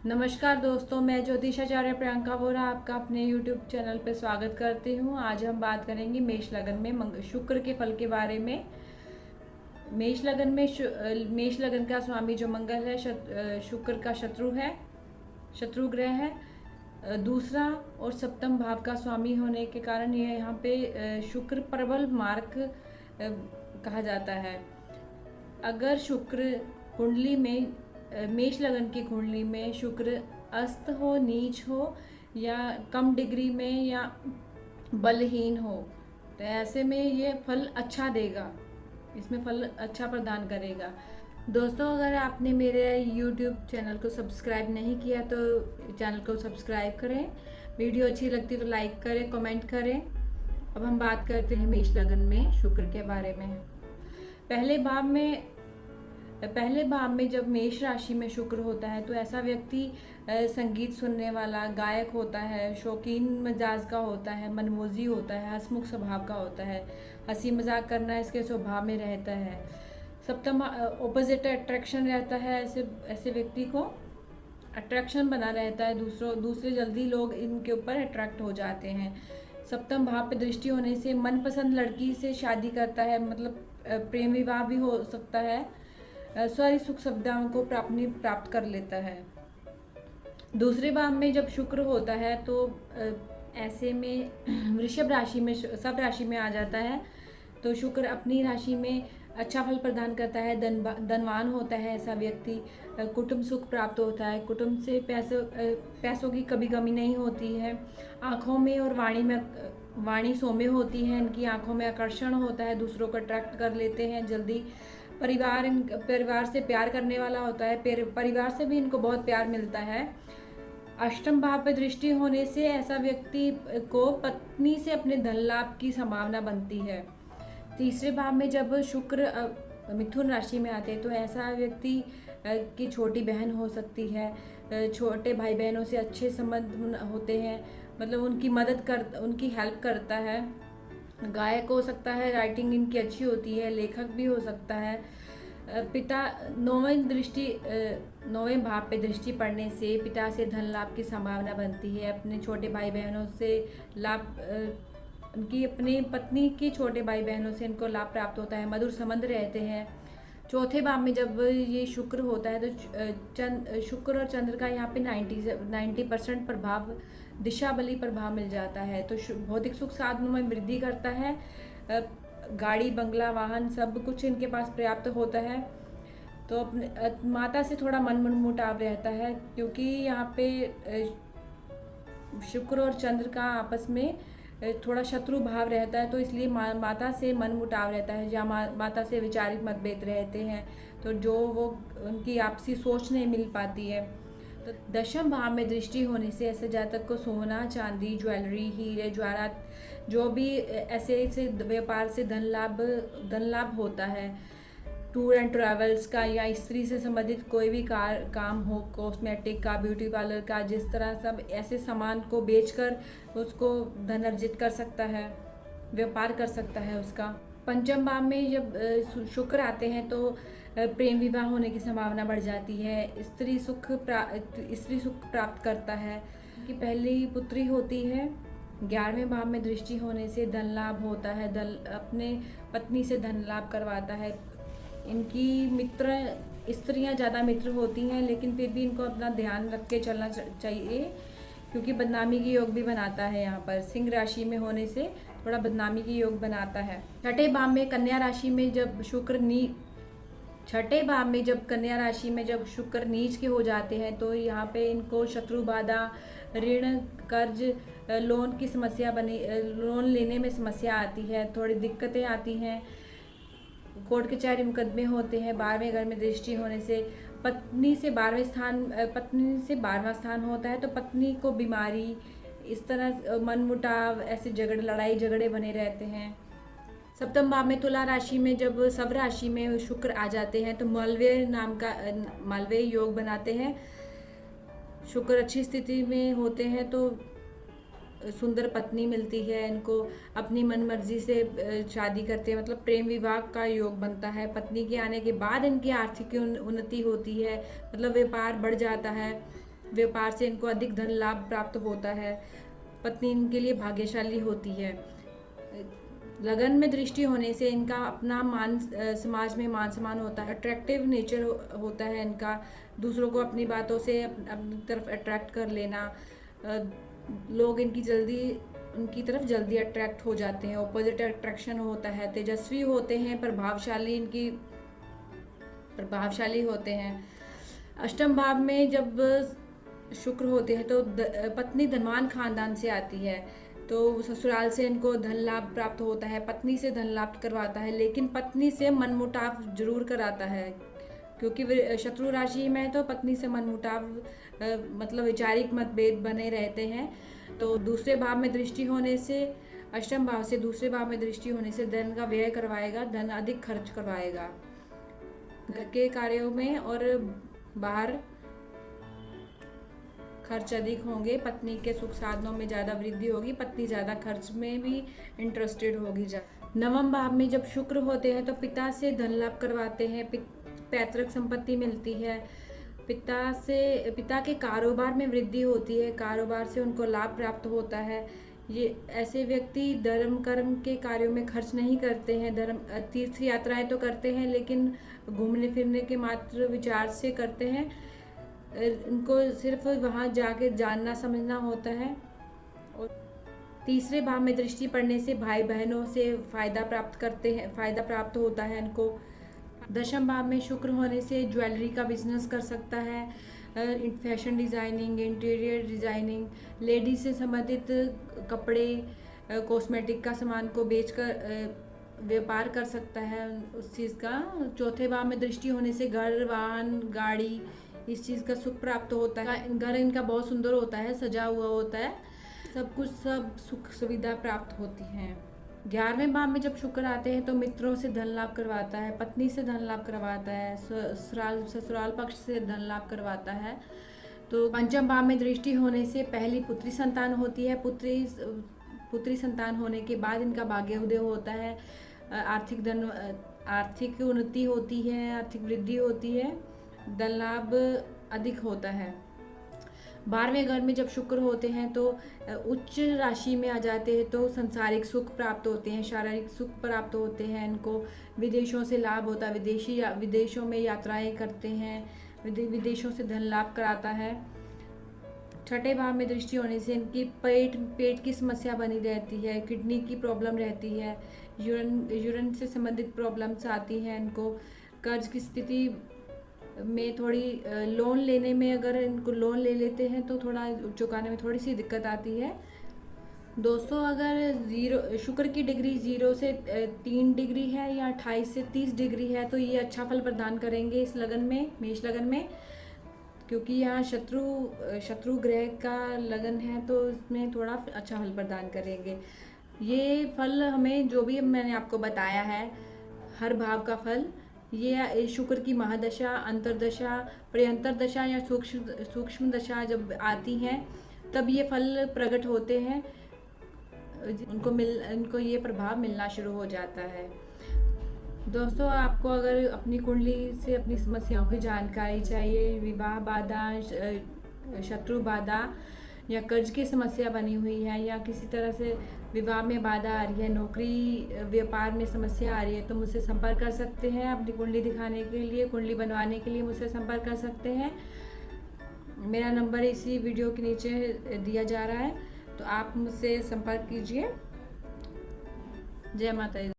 नमस्कार दोस्तों, मैं ज्योतिषाचार्य प्रियंका वोरा आपका अपने YouTube चैनल पर स्वागत करती हूँ। आज हम बात करेंगे मेष लगन में शुक्र के फल के बारे में। मेष लगन में मेष लगन का स्वामी जो मंगल है, शुक्र का शत्रु ग्रह है। दूसरा और सप्तम भाव का स्वामी होने के कारण ये यहाँ पे शुक्र प्रबल मार्ग कहा जाता है। अगर शुक्र कुंडली में मेष लगन की कुंडली में शुक्र अस्त हो, नीच हो या कम डिग्री में या बलहीन हो, तो ऐसे में ये फल अच्छा देगा, इसमें फल अच्छा प्रदान करेगा। दोस्तों, अगर आपने मेरे YouTube चैनल को सब्सक्राइब नहीं किया तो चैनल को सब्सक्राइब करें। वीडियो अच्छी लगती तो लाइक करें, कमेंट करें। अब हम बात करते हैं मेष लगन में शुक्र के बारे में। पहले भाव में जब मेष राशि में शुक्र होता है तो ऐसा व्यक्ति संगीत सुनने वाला, गायक होता है, शौकीन मिजाज का होता है, मनमोजी होता है, हंसमुख स्वभाव का होता है, हंसी मजाक करना इसके स्वभाव में रहता है। सप्तम ऑपोजिट अट्रैक्शन रहता है, ऐसे व्यक्ति को अट्रैक्शन बना रहता है, दूसरे जल्दी लोग इनके ऊपर अट्रैक्ट हो जाते हैं। सप्तम भाव पे दृष्टि होने से मनपसंद लड़की से शादी करता है, मतलब प्रेम विवाह भी हो सकता है। सारी सुख सुविधाओं को प्राप्त कर लेता है। दूसरे भाव में जब शुक्र होता है तो ऐसे में वृषभ राशि में, सब राशि में आ जाता है, तो शुक्र अपनी राशि में अच्छा फल प्रदान करता है। धनवान होता है ऐसा व्यक्ति, कुटुंब सुख प्राप्त होता है, कुटुंब से पैसों की कभी कमी नहीं होती है। आँखों में और वाणी सौम्य होती है, इनकी आँखों में आकर्षण होता है, दूसरों को अट्रैक्ट कर लेते हैं जल्दी। परिवार से प्यार करने वाला होता है, परिवार से भी इनको बहुत प्यार मिलता है। अष्टम भाव पर दृष्टि होने से ऐसा व्यक्ति को पत्नी से अपने धन लाभ की संभावना बनती है। तीसरे भाव में जब शुक्र मिथुन राशि में आते हैं तो ऐसा व्यक्ति की छोटी बहन हो सकती है, छोटे भाई बहनों से अच्छे संबंध होते हैं, मतलब उनकी हेल्प करता है। गायक हो सकता है, राइटिंग इनकी अच्छी होती है, लेखक भी हो सकता है। पिता नौवें भाव पे दृष्टि पड़ने से पिता से धन लाभ की संभावना बनती है। अपने छोटे भाई बहनों से लाभ, उनकी अपनी पत्नी के छोटे भाई बहनों से इनको लाभ प्राप्त होता है, मधुर संबंध रहते हैं। चौथे भाव में जब ये शुक्र होता है तो शुक्र और चंद्र का यहाँ पे 90% प्रभाव, दिशा बली प्रभाव मिल जाता है, तो भौतिक सुख साधनों में वृद्धि करता है। गाड़ी बंगला वाहन सब कुछ इनके पास पर्याप्त होता है। तो अपने माता से थोड़ा मन मुटाव रहता है, क्योंकि यहाँ पे शुक्र और चंद्र का आपस में थोड़ा शत्रु भाव रहता है, तो इसलिए माता से मन मुटाव रहता है, या माता से वैचारिक मतभेद रहते हैं, तो जो वो उनकी आपसी सोच नहीं मिल पाती है। तो दशम भाव में दृष्टि होने से ऐसे जातक को सोना, चांदी, ज्वेलरी, हीरे जवाहरात, जो भी ऐसे व्यापार से धन लाभ होता है। टूर एंड ट्रैवल्स का या स्त्री से संबंधित कोई भी काम हो, कॉस्मेटिक का, ब्यूटी पार्लर का, जिस तरह सब ऐसे सामान को बेचकर उसको धन अर्जित कर सकता है, व्यापार कर सकता है उसका। पंचम भाव में जब शुक्र आते हैं तो प्रेम विवाह होने की संभावना बढ़ जाती है। स्त्री सुख प्राप्त करता है, कि पहली पुत्री होती है। 11वें भाव में दृष्टि होने से धन लाभ होता है, अपने पत्नी से धन लाभ करवाता है। इनकी स्त्रियां ज़्यादा मित्र होती हैं, लेकिन फिर भी इनको अपना ध्यान रख के चलना चाहिए, क्योंकि बदनामी की योग भी बनाता है। यहाँ पर सिंह राशि में होने से थोड़ा बदनामी की योग बनाता है। छठे भाव में कन्या राशि में जब कन्या राशि में जब शुक्र नीच के हो जाते हैं तो यहाँ पे इनको शत्रु बाधा, ऋण, कर्ज, लोन लेने में समस्या आती है, थोड़ी दिक्कतें आती हैं। कोर्ट कचहरी मुकदमे होते हैं। 12वें घर में दृष्टि होने से पत्नी से 12वां स्थान होता है, तो पत्नी को बीमारी, इस तरह मनमुटाव, ऐसे लड़ाई झगड़े बने रहते हैं। सप्तम भाव में तुला राशि में जब सब राशि में शुक्र आ जाते हैं तो मालवीय योग बनाते हैं। शुक्र अच्छी स्थिति में होते हैं तो सुंदर पत्नी मिलती है इनको, अपनी मन मर्जी से शादी करते हैं, मतलब प्रेम विवाह का योग बनता है। पत्नी के आने के बाद इनकी आर्थिक उन्नति होती है, मतलब व्यापार बढ़ जाता है। व्यापार से इनको अधिक धन लाभ प्राप्त होता है। पत्नी इनके लिए भाग्यशाली होती है। लगन में दृष्टि होने से इनका अपना समाज में मान सम्मान होता है। अट्रैक्टिव नेचर होता है इनका, दूसरों को अपनी बातों से अपनी तरफ अट्रैक्ट कर लेना। लोग उनकी तरफ जल्दी अट्रैक्ट हो जाते हैं। ऑपोजिट अट्रैक्शन होता है। तेजस्वी होते हैं, प्रभावशाली होते हैं। अष्टम भाव में जब शुक्र होते हैं तो पत्नी धनवान खानदान से आती है, तो ससुराल से इनको धन लाभ प्राप्त होता है। पत्नी से धन लाभ करवाता है, लेकिन पत्नी से मनमुटाव जरूर कराता है, क्योंकि शत्रु राशि में तो पत्नी से मनमुटाव मतलब वैचारिक मतभेद बने रहते हैं। तो दूसरे भाव में दृष्टि होने से, अष्टम भाव से दूसरे भाव में दृष्टि होने से धन का व्यय करवाएगा, धन अधिक खर्च करवाएगा। घर के कार्यों में और बाहर खर्च अधिक होंगे। पत्नी के सुख साधनों में ज़्यादा वृद्धि होगी। पत्नी ज़्यादा खर्च में भी इंटरेस्टेड होगी। नवम भाव में जब शुक्र होते हैं तो पिता से धन लाभ करवाते हैं। पैतृक संपत्ति मिलती है। पिता के कारोबार में वृद्धि होती है। कारोबार से उनको लाभ प्राप्त होता है। ये ऐसे व्यक्ति धर्म कर्म के कार्यों में खर्च नहीं करते हैं। तीर्थ यात्राएं तो करते हैं, लेकिन घूमने फिरने के मात्र विचार से करते हैं। इनको सिर्फ वहाँ जाके जानना समझना होता है। और तीसरे भाव में दृष्टि पड़ने से भाई बहनों से फायदा प्राप्त होता है इनको। दशम भाव में शुक्र होने से ज्वेलरी का बिजनेस कर सकता है। Fashion designing, interior designing, ladies से संबंधित कपड़े, कॉस्मेटिक का सामान को बेचकर व्यापार कर सकता है उस चीज़ का। चौथे भाव में दृष्टि होने से घर, वाहन, गाड़ी, इस चीज़ का सुख प्राप्त होता है। घर इनका बहुत सुंदर होता है, सजा हुआ होता है, सब सुख सुविधा प्राप्त होती हैं। 11वें भाव में जब शुक्र आते हैं तो मित्रों से धन लाभ करवाता है, पत्नी से धन लाभ करवाता है, ससुराल पक्ष से धन लाभ करवाता है। तो पंचम भाव में दृष्टि होने से पहली पुत्री संतान होती है। पुत्री संतान होने के बाद इनका भाग्योदय होता है। आर्थिक उन्नति होती है, आर्थिक वृद्धि होती है, धन लाभ अधिक होता है। 12वें घर में जब शुक्र होते हैं तो उच्च राशि में आ जाते हैं तो संसारिक सुख प्राप्त होते हैं, शारीरिक सुख प्राप्त होते हैं। इनको विदेशों से लाभ होता है। विदेशों में यात्राएं करते हैं, विदेशों से धन लाभ कराता है। छठे भाव में दृष्टि होने से इनकी पेट की समस्या बनी रहती है, किडनी की प्रॉब्लम रहती है, यूरिन से संबंधित प्रॉब्लम्स आती हैं इनको। कर्ज की स्थिति में थोड़ी लोन लेने में, अगर इनको लोन ले लेते हैं तो थोड़ा चुकाने में थोड़ी सी दिक्कत आती है। दोस्तों, अगर शुक्र की डिग्री 0 से 3 डिग्री है या 28 से 30 डिग्री है तो ये अच्छा फल प्रदान करेंगे इस लगन में, मेष लगन में, क्योंकि यहाँ शत्रु ग्रह का लगन है तो इसमें थोड़ा अच्छा फल प्रदान करेंगे। ये फल हमें जो भी मैंने आपको बताया है, हर भाव का फल, ये शुक्र की महादशा, अंतरदशा, प्रयंतर दशा या सूक्ष्म दशा जब आती हैं तब ये फल प्रकट होते हैं, इनको ये प्रभाव मिलना शुरू हो जाता है। दोस्तों, आपको अगर अपनी कुंडली से अपनी समस्याओं की जानकारी चाहिए, विवाह बाधा, शत्रु बाधा या कर्ज की समस्या बनी हुई है, या किसी तरह से विवाह में बाधा आ रही है, नौकरी व्यापार में समस्या आ रही है, तो मुझसे संपर्क कर सकते हैं। अपनी कुंडली दिखाने के लिए, कुंडली बनवाने के लिए मुझसे संपर्क कर सकते हैं। मेरा नंबर इसी वीडियो के नीचे दिया जा रहा है, तो आप मुझसे संपर्क कीजिए। जय माता दी।